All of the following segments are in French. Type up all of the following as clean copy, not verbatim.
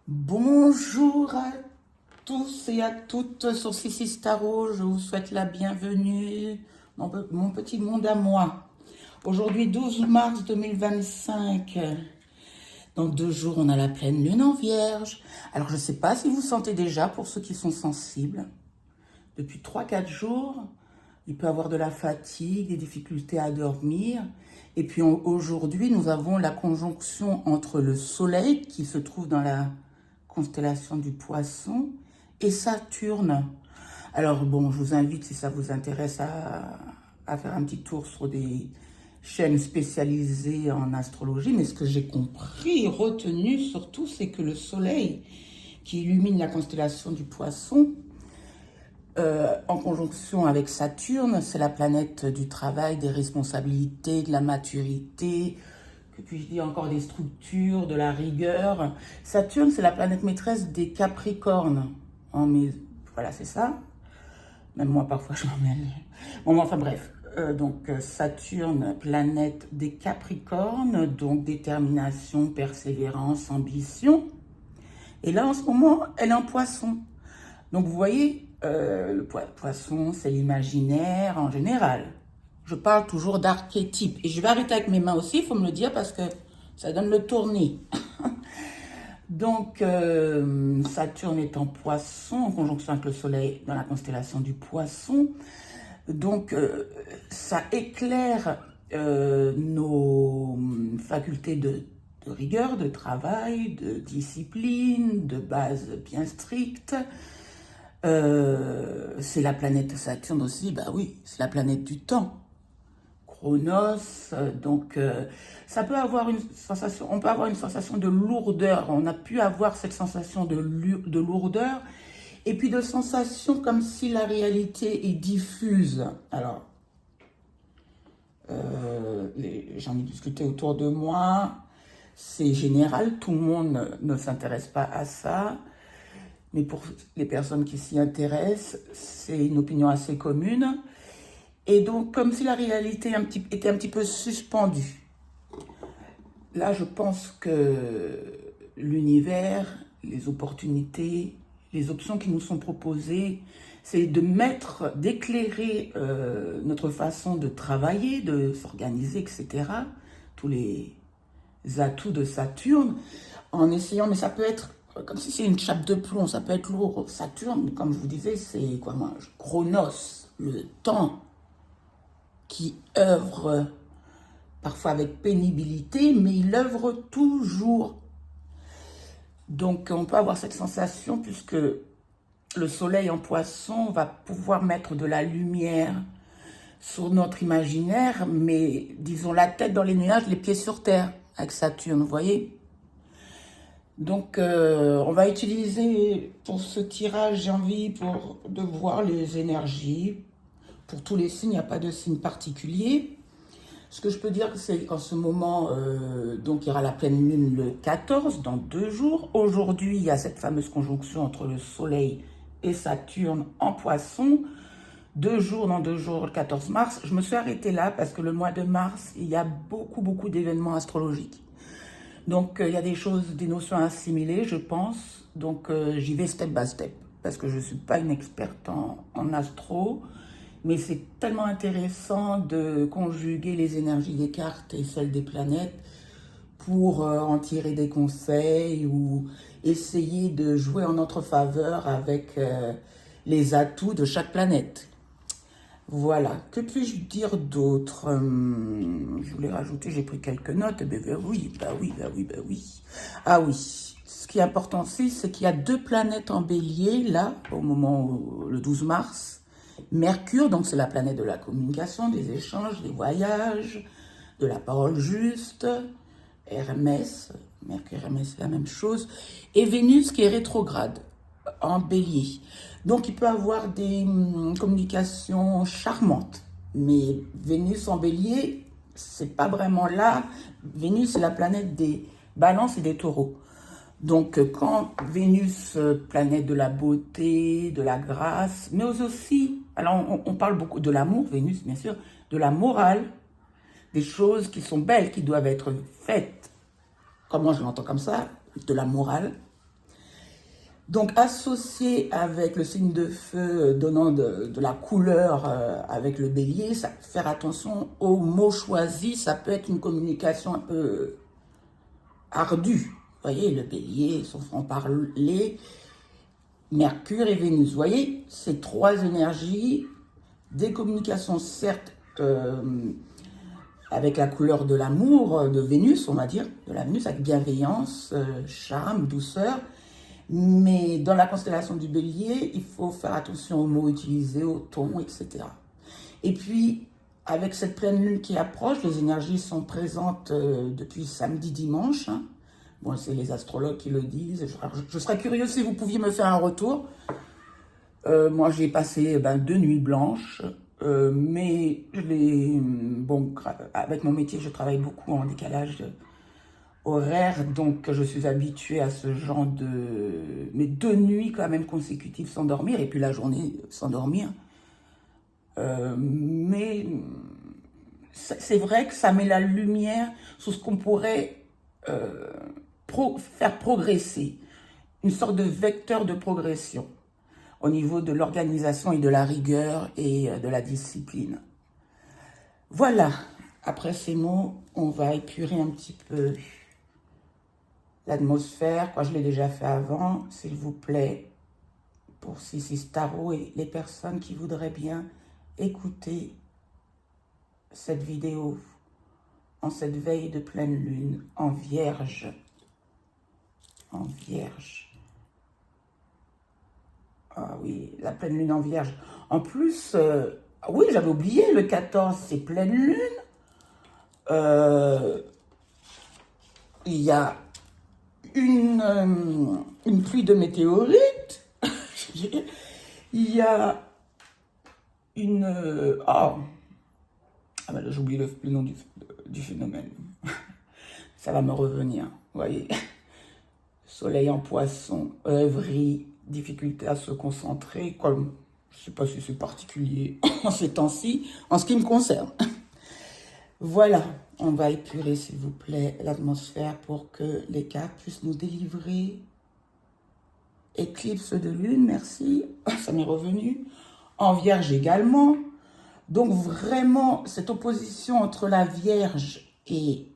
Bonjour à tous et à toutes sur Sissi Tarot, je vous souhaite la bienvenue dans mon petit monde à moi. Aujourd'hui 12 mars 2025, dans 2 jours on a la pleine lune en Vierge. Alors je ne sais pas si vous sentez déjà, pour ceux qui sont sensibles, depuis 3 4 jours, il peut y avoir de la fatigue, des difficultés à dormir. Et puis aujourd'hui, nous avons la conjonction entre le Soleil, qui se trouve dans la constellation du Poisson, et Saturne. Alors bon, je vous invite, si ça vous intéresse, à faire un petit tour sur des chaînes spécialisées en astrologie. Mais ce que j'ai compris, retenu surtout, c'est que le Soleil, qui illumine la constellation du Poisson, en conjonction avec Saturne, c'est la planète du travail, des responsabilités, de la maturité, que puis-je dire encore, des structures, de la rigueur. Saturne, c'est la planète maîtresse des Capricornes. Voilà, c'est ça. Même moi, parfois, je m'en mêle. Bon, enfin bref. Donc, Saturne, planète des Capricornes, donc détermination, persévérance, ambition. Et là, en ce moment, elle est en Poisson. Donc, vous voyez, le Poisson, c'est l'imaginaire en général. Je parle toujours d'archétypes. Et je vais arrêter avec mes mains aussi, il faut me le dire, parce que ça donne le tournis. Donc, Saturne est en Poisson, en conjonction avec le Soleil dans la constellation du Poisson. Donc, ça éclaire nos facultés de rigueur, de travail, de discipline, de base bien stricte. C'est la planète Saturne aussi, bah oui, c'est la planète du temps. Chronos, donc ça peut avoir une sensation, on peut avoir une sensation de lourdeur, on a pu avoir cette sensation de lourdeur, et puis de sensation comme si la réalité est diffuse. Alors, j'en ai discuté autour de moi, c'est général, tout le monde ne s'intéresse pas à ça, mais pour les personnes qui s'y intéressent, c'est une opinion assez commune. Et donc, comme si la réalité était un petit peu suspendue. Là, je pense que l'univers, les opportunités, les options qui nous sont proposées, c'est d'éclairer notre façon de travailler, de s'organiser, etc. Tous les atouts de Saturne, en essayant, mais ça peut être comme si c'est une chape de plomb, ça peut être lourd. Saturne, comme je vous disais, c'est quoi, moi, Chronos, le temps, qui œuvre parfois avec pénibilité, mais il œuvre toujours. Donc on peut avoir cette sensation, puisque le soleil en Poisson va pouvoir mettre de la lumière sur notre imaginaire, mais disons la tête dans les nuages, les pieds sur terre, avec Saturne, vous voyez. Donc on va utiliser pour ce tirage, j'ai envie de voir les énergies. Pour tous les signes, il n'y a pas de signe particulier. Ce que je peux dire, c'est qu'en ce moment, donc il y aura la pleine lune le 14, dans 2 jours. Aujourd'hui, il y a cette fameuse conjonction entre le Soleil et Saturne en Poisson. 2 jours, dans 2 jours, le 14 mars. Je me suis arrêtée là parce que le mois de mars, il y a beaucoup d'événements astrologiques. Donc, il y a des choses, des notions à assimiler, je pense. Donc, j'y vais step by step parce que je ne suis pas une experte en astro. Mais c'est tellement intéressant de conjuguer les énergies des cartes et celles des planètes pour en tirer des conseils ou essayer de jouer en notre faveur avec les atouts de chaque planète. Voilà, que puis-je dire d'autre? Je voulais rajouter, j'ai pris quelques notes. Oui. Ah oui, ce qui est important aussi, c'est qu'il y a 2 planètes en bélier, là, au moment le 12 mars. Mercure, donc c'est la planète de la communication, des échanges, des voyages, de la parole juste. Hermès, Mercure et Hermès, c'est la même chose. Et Vénus qui est rétrograde en bélier. Donc il peut avoir des communications charmantes. Mais Vénus en bélier, c'est pas vraiment là. Vénus, c'est la planète des balances et des taureaux. Donc quand Vénus, planète de la beauté, de la grâce, mais aussi, alors on parle beaucoup de l'amour, Vénus bien sûr, de la morale, des choses qui sont belles, qui doivent être faites. Comment je l'entends comme ça? De la morale. Donc, associé avec le signe de feu donnant de la couleur avec le bélier, ça, faire attention aux mots choisis. Ça peut être une communication un peu ardue. Vous voyez, le bélier, son franc-parler, Mercure et Vénus. Vous voyez, ces trois énergies, des communications certes avec la couleur de l'amour, de Vénus, on va dire, de la Vénus, avec bienveillance, charme, douceur. Mais dans la constellation du bélier, il faut faire attention aux mots utilisés, aux tons, etc. Et puis, avec cette pleine lune qui approche, les énergies sont présentes depuis samedi, dimanche. Hein. Bon, c'est les astrologues qui le disent. Je serais curieux si vous pouviez me faire un retour. Moi, j'ai passé 2 nuits blanches. Mais bon, avec mon métier, je travaille beaucoup en décalage horaire, donc je suis habituée à ce genre mais 2 nuits quand même consécutives sans dormir, et puis la journée sans dormir. Mais c'est vrai que ça met la lumière sur ce qu'on pourrait faire progresser, une sorte de vecteur de progression au niveau de l'organisation et de la rigueur et de la discipline. Voilà, après ces mots, on va épurer un petit peu l'atmosphère. Je l'ai déjà fait avant, s'il vous plaît, pour Sissi Tarot et les personnes qui voudraient bien écouter cette vidéo en cette veille de pleine lune, en vierge. En vierge. Ah oui, la pleine lune en vierge. En plus, oui, j'avais oublié, le 14, c'est pleine lune. Il y a une pluie de météorites. Il y a une... j'ai oublié le nom du phénomène. Ça va me revenir, vous voyez. Soleil en poisson, œuvrie, difficulté à se concentrer, comme je ne sais pas si c'est particulier en ces temps-ci, en ce qui me concerne. Voilà, on va épurer, s'il vous plaît, l'atmosphère pour que les cartes puissent nous délivrer. Éclipse de lune, merci, ça m'est revenu. En vierge également. Donc vraiment, cette opposition entre la vierge et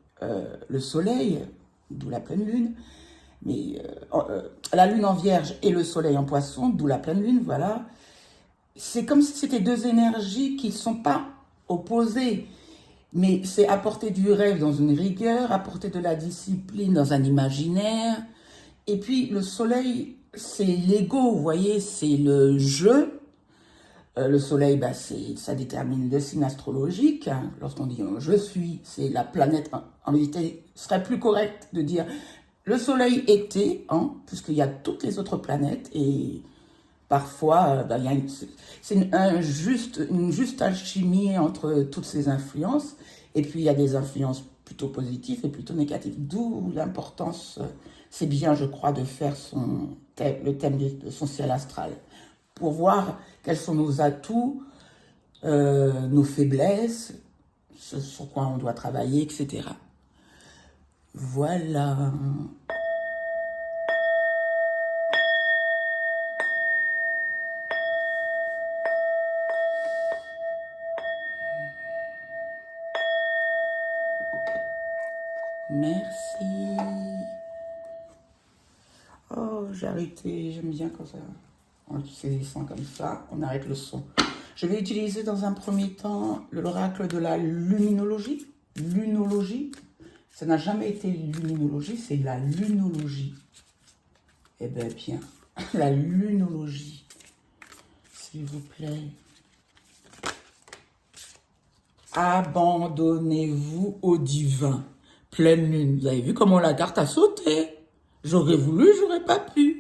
le soleil, d'où la pleine lune, mais la lune en vierge et le soleil en poisson, d'où la pleine lune, voilà. C'est comme si c'était deux énergies qui ne sont pas opposées, mais c'est apporter du rêve dans une rigueur, apporter de la discipline dans un imaginaire. Et puis le soleil, c'est l'ego, vous voyez, c'est le jeu. Le soleil, ça détermine le signe astrologique. Hein. Lorsqu'on dit « je suis », c'est la planète. En vérité, ce serait plus correct de dire « le soleil était hein, », puisqu'il y a toutes les autres planètes. Et parfois, c'est une juste alchimie entre toutes ces influences. Et puis, il y a des influences plutôt positives et plutôt négatives. D'où l'importance, c'est bien, je crois, de faire le thème de son ciel astral. Pour voir quels sont nos atouts, nos faiblesses, ce sur quoi on doit travailler, etc. Voilà. Merci. Oh, j'ai arrêté, j'aime bien quand ça... En saisissant comme ça, on arrête le son. Je vais utiliser dans un premier temps l'oracle de la luminologie. Lunologie. Ça n'a jamais été luminologie, c'est la lunologie. Eh bien, la lunologie. S'il vous plaît. Abandonnez-vous au divin. Pleine lune. Vous avez vu comment la carte a sauté? J'aurais voulu, j'aurais pas pu.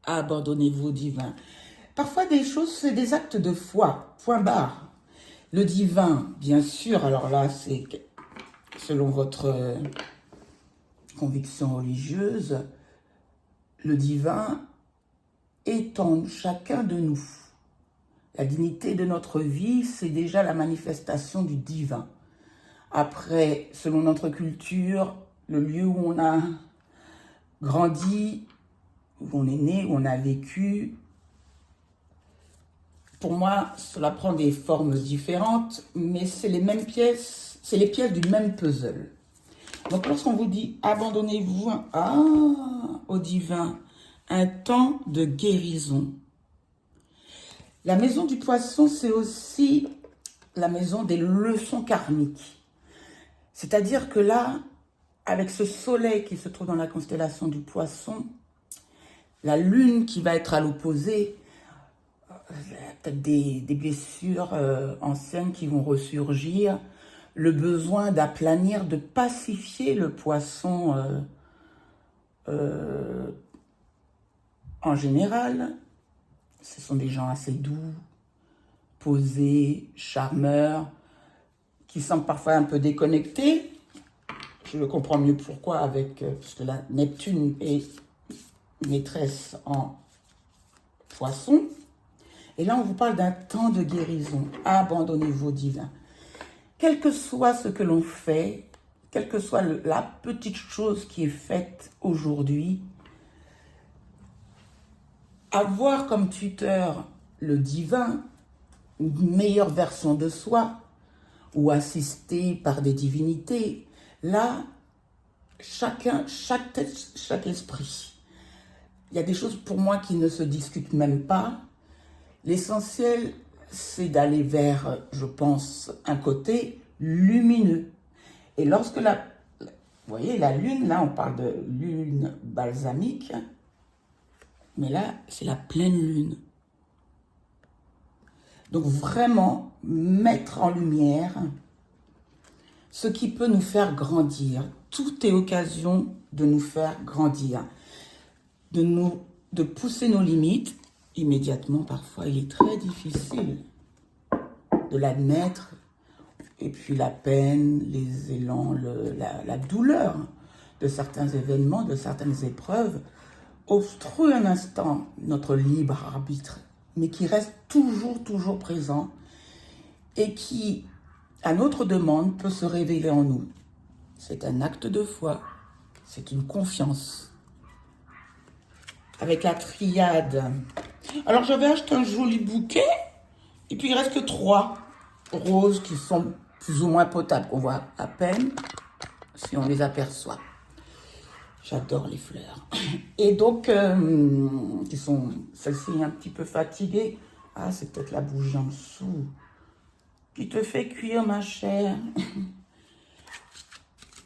Abandonnez-vous au divin. Parfois, des choses, c'est des actes de foi, point barre. Le divin, bien sûr, alors là, c'est selon votre conviction religieuse, le divin est en chacun de nous. La dignité de notre vie, c'est déjà la manifestation du divin. Après, selon notre culture, le lieu où on a grandi, où on est né, où on a vécu. Pour moi, cela prend des formes différentes, mais c'est les mêmes pièces, c'est les pièces du même puzzle. Donc, lorsqu'on vous dit « abandonnez-vous au divin », un temps de guérison. La maison du poisson, c'est aussi la maison des leçons karmiques. C'est-à-dire que là, avec ce soleil qui se trouve dans la constellation du poisson, la lune qui va être à l'opposé, peut-être des blessures anciennes qui vont ressurgir, le besoin d'aplanir, de pacifier le poisson en général. Ce sont des gens assez doux, posés, charmeurs, qui semblent parfois un peu déconnectés. Je le comprends mieux pourquoi, parce que la Neptune est maîtresse en poisson. Et là, on vous parle d'un temps de guérison. Abandonnez-vous au divin. Quel que soit ce que l'on fait, quelle que soit la petite chose qui est faite aujourd'hui, avoir comme tuteur le divin, une meilleure version de soi, ou assisté par des divinités, là, chaque esprit. Il y a des choses pour moi qui ne se discutent même pas. L'essentiel, c'est d'aller vers, je pense, un côté lumineux. Et lorsque vous voyez, la lune, là, on parle de lune balsamique, mais là, c'est la pleine lune. Donc, vraiment, mettre en lumière ce qui peut nous faire grandir. Tout est occasion de nous faire grandir, de pousser nos limites. Immédiatement, parfois, il est très difficile de l'admettre. Et puis la peine, les élans, la douleur de certains événements, de certaines épreuves, obstruent un instant notre libre arbitre, mais qui reste toujours présent et qui, à notre demande, peut se révéler en nous. C'est un acte de foi, c'est une confiance. Avec la triade. Alors j'avais acheté un joli bouquet, et puis il reste que 3 roses qui sont plus ou moins potables, qu'on voit à peine si on les aperçoit. J'adore les fleurs. Et donc, qui sont celle-ci un petit peu fatiguée. Ah, c'est peut-être la bougie en dessous qui te fait cuire, ma chère.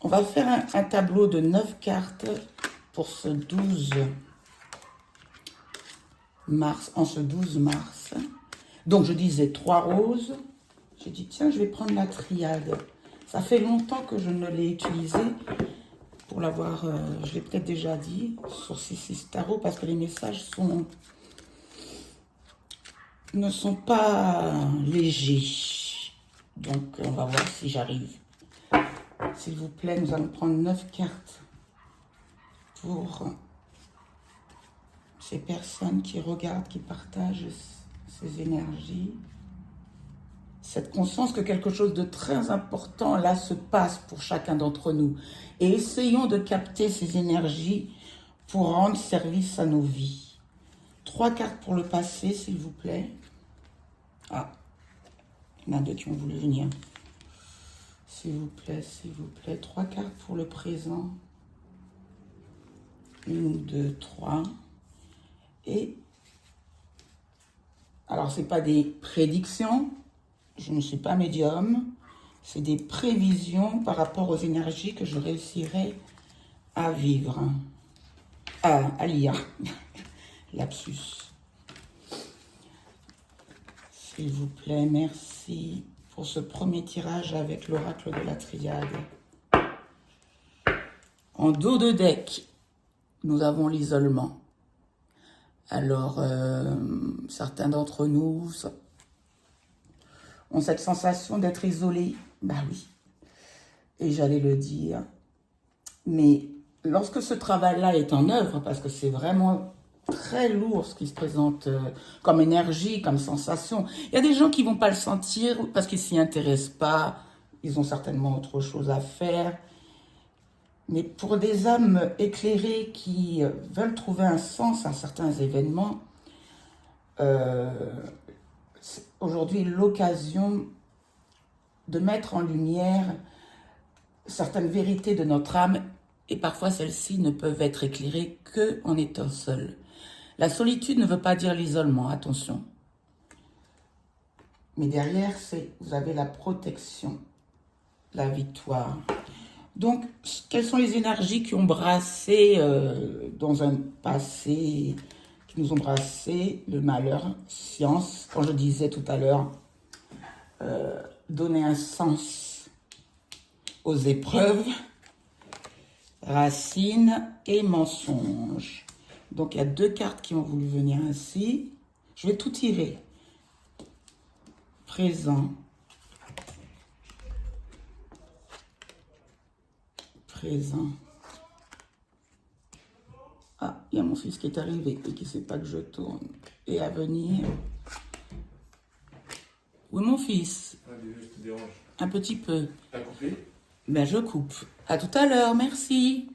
On va faire un tableau de 9 cartes pour ce 12 mars, en ce 12 mars. Donc, je disais 3 roses. J'ai dit, tiens, je vais prendre la triade. Ça fait longtemps que je ne l'ai utilisée. Pour l'avoir, je l'ai peut-être déjà dit, sur 6 Tarot, parce que les messages ne sont pas légers. Donc, on va voir si j'arrive. S'il vous plaît, nous allons prendre 9 cartes pour ces personnes qui regardent, qui partagent ces énergies. Cette conscience que quelque chose de très important, là, se passe pour chacun d'entre nous. Et essayons de capter ces énergies pour rendre service à nos vies. 3 cartes pour le passé, s'il vous plaît. Ah, il y en a 2 qui ont voulu venir. S'il vous plaît. 3 cartes pour le présent. 1, 2, 3. Et, alors, ce n'est pas des prédictions. Je ne suis pas médium, c'est des prévisions par rapport aux énergies que je réussirai à vivre, à lire. Lapsus. S'il vous plaît, merci pour ce premier tirage avec l'oracle de la triade. En dos de deck, nous avons l'isolement. Alors, certains d'entre nous ont cette sensation d'être isolés. Bah oui, et j'allais le dire. Mais lorsque ce travail-là est en œuvre, parce que c'est vraiment très lourd ce qui se présente comme énergie, comme sensation, il y a des gens qui ne vont pas le sentir parce qu'ils ne s'y intéressent pas, ils ont certainement autre chose à faire. Mais pour des âmes éclairées qui veulent trouver un sens à certains événements, c'est aujourd'hui l'occasion de mettre en lumière certaines vérités de notre âme, et parfois celles-ci ne peuvent être éclairées qu'en étant seul. La solitude ne veut pas dire l'isolement, attention. Mais derrière, vous avez la protection, la victoire. Donc, quelles sont les énergies qui ont brassé dans un passé, qui nous ont brassé le malheur, science, quand je disais tout à l'heure, donner un sens aux épreuves, racines et mensonges. Donc, il y a 2 cartes qui ont voulu venir ainsi. Je vais tout tirer. Présent. Présent. Ah, il y a mon fils qui est arrivé et qui ne sait pas que je tourne. Et à venir. Oui, mon fils. Je te dérange. Un petit peu. T'as coupé? Ben, je coupe. À tout à l'heure, merci.